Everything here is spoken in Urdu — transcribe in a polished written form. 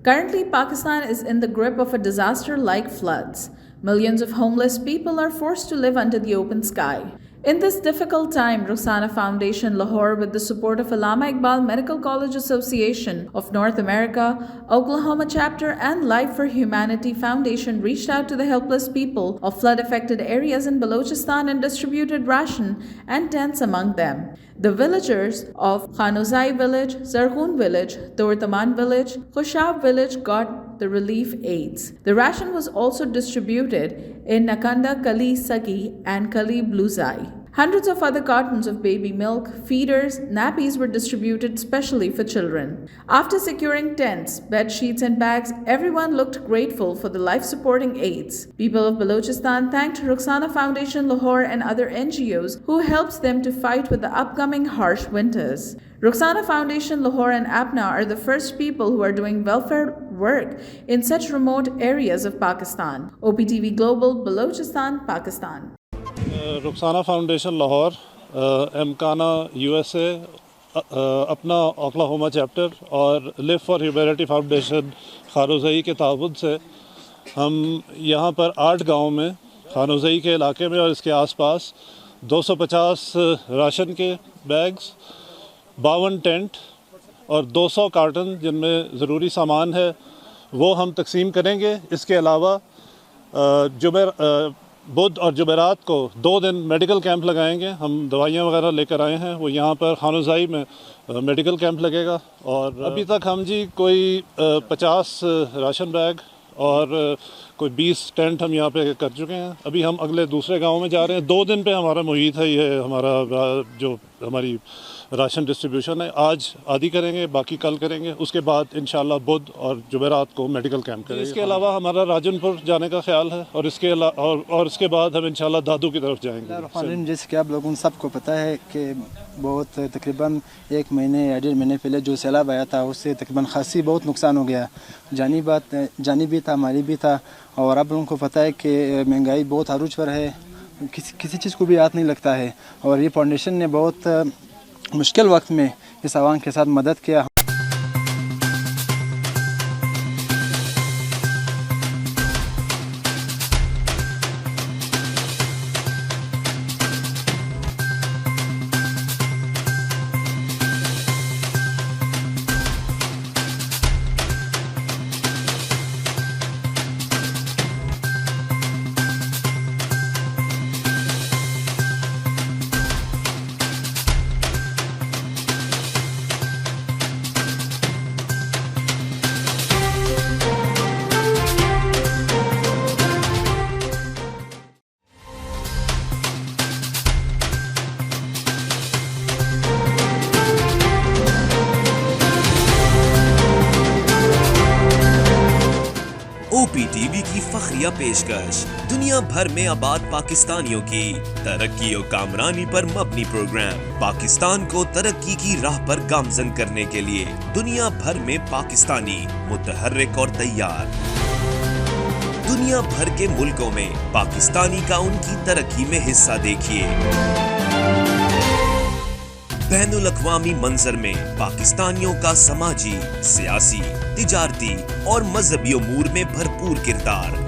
Currently, Pakistan is in the grip of a disaster like floods. Millions of homeless people are forced to live under the open sky. In this difficult time, Rukhsana Foundation Lahore, with the support of Allama Iqbal Medical College Association of North America, Oklahoma Chapter, and Life for Humanity Foundation, reached out to the helpless people of flood-affected areas in Balochistan and distributed ration and tents among them. The villagers of Khanozai Village, Zargun Village, Dortaman Village, Khushab Village got the relief aids. The ration was also distributed in Nakanda Kali Sagi and Kali Bluzai. Hundreds of other cartons of baby milk, feeders, nappies were distributed specially for children. After securing tents, bed sheets and bags, everyone looked grateful for the life-supporting aids. People of Balochistan thanked Rukhsana Foundation Lahore and other NGOs who helps them to fight with the upcoming harsh winters. Rukhsana Foundation Lahore and APPNA are the first people who are doing welfare work in such remote areas of Pakistan. OpTv Global, Balochistan, Pakistan. Rukhsana foundation Lahore, امکانا USA، اپنا اوکلاہوما چیپٹر اور live for humanity foundation Khanozai کے تعاون سے ہم یہاں پر 8 گاؤں میں خانوزئی کے علاقے میں اور اس کے آس پاس 250 راشن کے بیگز، 52 ٹینٹ اور 200 کارٹن جن میں ضروری سامان ہے وہ ہم تقسیم کریں گے۔ اس کے علاوہ بدھ اور جمعرات کو 2 دن میڈیکل کیمپ لگائیں گے۔ ہم دوائیاں وغیرہ لے کر آئے ہیں، وہ یہاں پر خانوزائی میں میڈیکل کیمپ لگے گا۔ اور ابھی تک ہم کوئی 50 راشن بیگ اور کوئی 20 ٹینٹ ہم یہاں پہ کر چکے ہیں۔ ابھی ہم اگلے دوسرے گاؤں میں جا رہے ہیں۔ 2 دن پہ ہمارا محیط ہے، یہ ہمارا جو ہماری راشن ڈسٹریبیوشن ہے، آج آدھی کریں گے، باقی کل کریں گے۔ اس کے بعد انشاءاللہ بدھ اور جمعرات کو میڈیکل کیمپ کریں گے۔ اس کے علاوہ ہمارا راجن پور جانے کا خیال ہے اور اس کے بعد ہم انشاءاللہ دادو کی طرف جائیں گے۔ جیسے کہ آپ لوگوں سب کو پتہ ہے کہ بہت تقریباً 1 مہینے یا 1.5 مہینے پہلے جو سیلاب آیا تھا اس سے تقریباً خاصی بہت نقصان ہو گیا، جانی بھی تھا، مالی بھی تھا۔ اور آپ لوگوں کو پتہ ہے کہ مہنگائی بہت عروج پر ہے، کسی چیز کو بھی ہاتھ نہیں لگتا ہے، اور یہ فاؤنڈیشن نے بہت مشکل وقت میں اس عوام کے ساتھ مدد کیا۔ OpTv کی فخریہ پیشکش، دنیا بھر میں آباد پاکستانیوں کی ترقی و کامرانی پر مبنی پروگرام، پاکستان کو ترقی کی راہ پر گامزن کرنے کے لیے دنیا بھر میں پاکستانی متحرک اور تیار۔ دنیا بھر کے ملکوں میں پاکستانی کا ان کی ترقی میں حصہ دیکھیے۔ بین الاقوامی منظر میں پاکستانیوں کا سماجی، سیاسی، تجارتی اور مذہبی امور میں بھرپور کردار۔